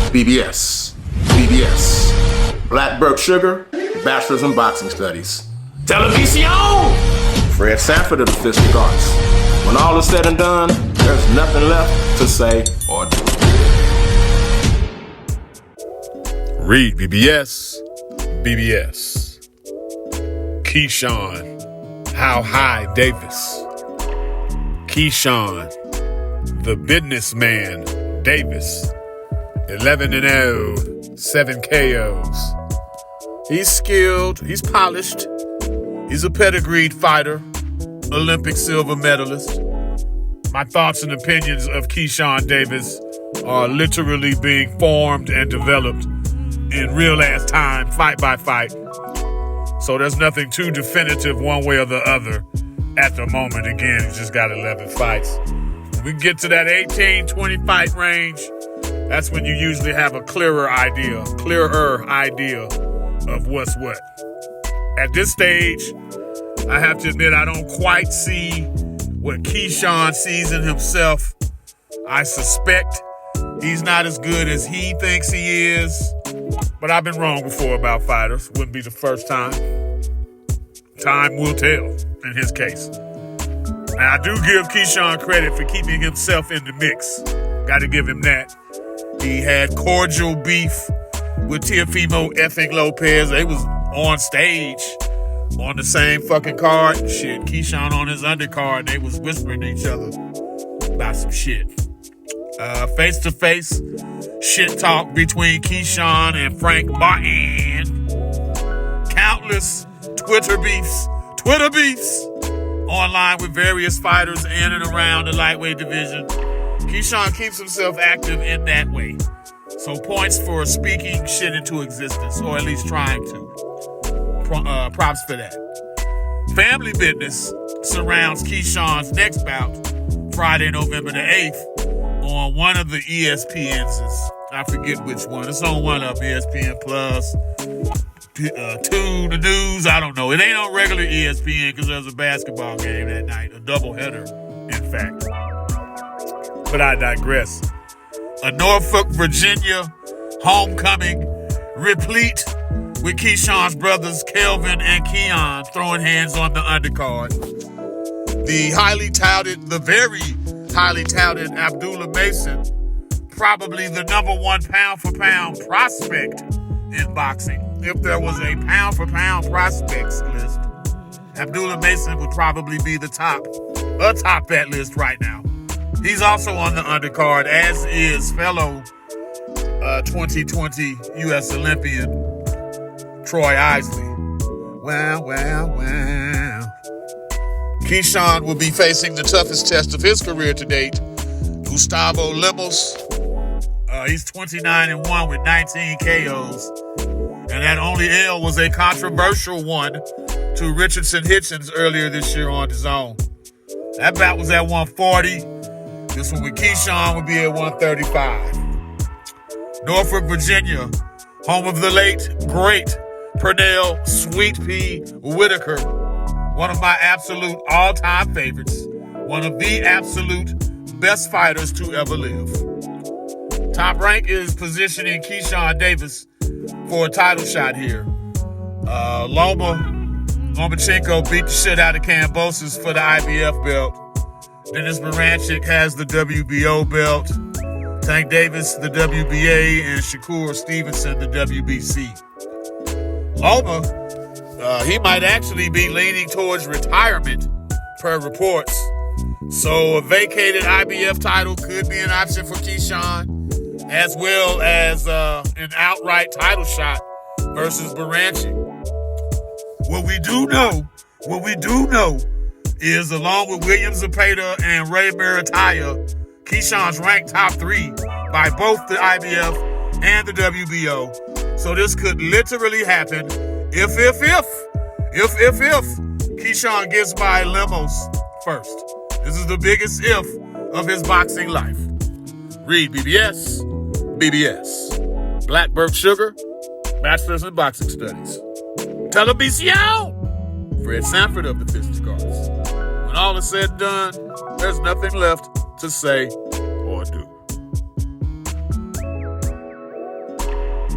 BBS. BBS. Black Burke Sugar, Bachelor's in Boxing Studies. Television! Fred Sanford of the Fistic Arts. When all is said and done, there's nothing left to say or do. REED-BBS. BBS. Keyshawn, How High Davis. Keyshawn, the businessman Davis. 11-0, 7 KOs. He's skilled, he's polished, he's a pedigreed fighter, Olympic silver medalist. My thoughts and opinions of Keyshawn Davis are literally being formed and developed in real-ass time, fight by fight. So there's nothing too definitive one way or the other at the moment. Again, he's just got 11 fights. When we get to that 18-20 fight range, that's when you usually have a clearer idea of what's what. At this stage, I have to admit I don't quite see what Keyshawn sees in himself. I suspect he's not as good as he thinks he is, but I've been wrong before about fighters. Wouldn't be the first time. Time will tell in his case. Now, I do give Keyshawn credit for keeping himself in the mix. Got to give him that. He had cordial beef with Teofimo effing Lopez. They was on stage on the same fucking card. Shit, Keyshawn on his undercard. They was whispering to each other about some shit. Face-to-face shit talk between Keyshawn and Frank Martin. Countless Twitter beefs online with various fighters in and around the lightweight division. Keyshawn keeps himself active in that way. So points for speaking shit into existence, or at least trying to. Props for that. Family business surrounds Keyshawn's next bout, Friday, November the 8th, on one of the ESPNs. I forget which one. It's on one of ESPN Plus, the News, I don't know. It ain't on regular ESPN because there's a basketball game that night, a doubleheader, in fact. But I digress. A Norfolk, Virginia homecoming replete with Keyshawn's brothers Kelvin and Keon throwing hands on the undercard. The very highly touted Abdullah Mason, probably the number one pound-for-pound prospect in boxing. If there was a pound-for-pound prospects list, Abdullah Mason would probably be atop that list right now. He's also on the undercard, as is fellow 2020 U.S. Olympian Troy Isley. Wow. Keyshawn will be facing the toughest test of his career to date, Gustavo Lemos. He's 29-1 with 19 KOs. And that only L was a controversial one to Richardson Hitchens earlier this year on DAZN. That bout was at 140. This one with Keyshawn would be at 135. Norfolk, Virginia, home of the late, great Pernell Sweet Pea Whitaker. One of my absolute all-time favorites. One of the absolute best fighters to ever live. Top Rank is positioning Keyshawn Davis for a title shot here. Lomachenko beat the shit out of Kambosos for the IBF belt. Dennis Baranchik has the WBO belt. Tank Davis, the WBA, and Shakur Stevenson, the WBC. Loma, he might actually be leaning towards retirement, per reports. So a vacated IBF title could be an option for Keyshawn, as well as an outright title shot versus Baranchik. What we do know is, along with William Zepeda and Ray Maritaya, Keyshawn's ranked top 3 by both the IBF and the WBO. So this could literally happen if Keyshawn gets by Lemos first. This is the biggest if of his boxing life. REED-BBS, BBS. Black Burke Sugar, Bachelor's in Boxing Studies. Television! Fred Sanford of the Fistic Arts. When all is said and done, there's nothing left to say or do.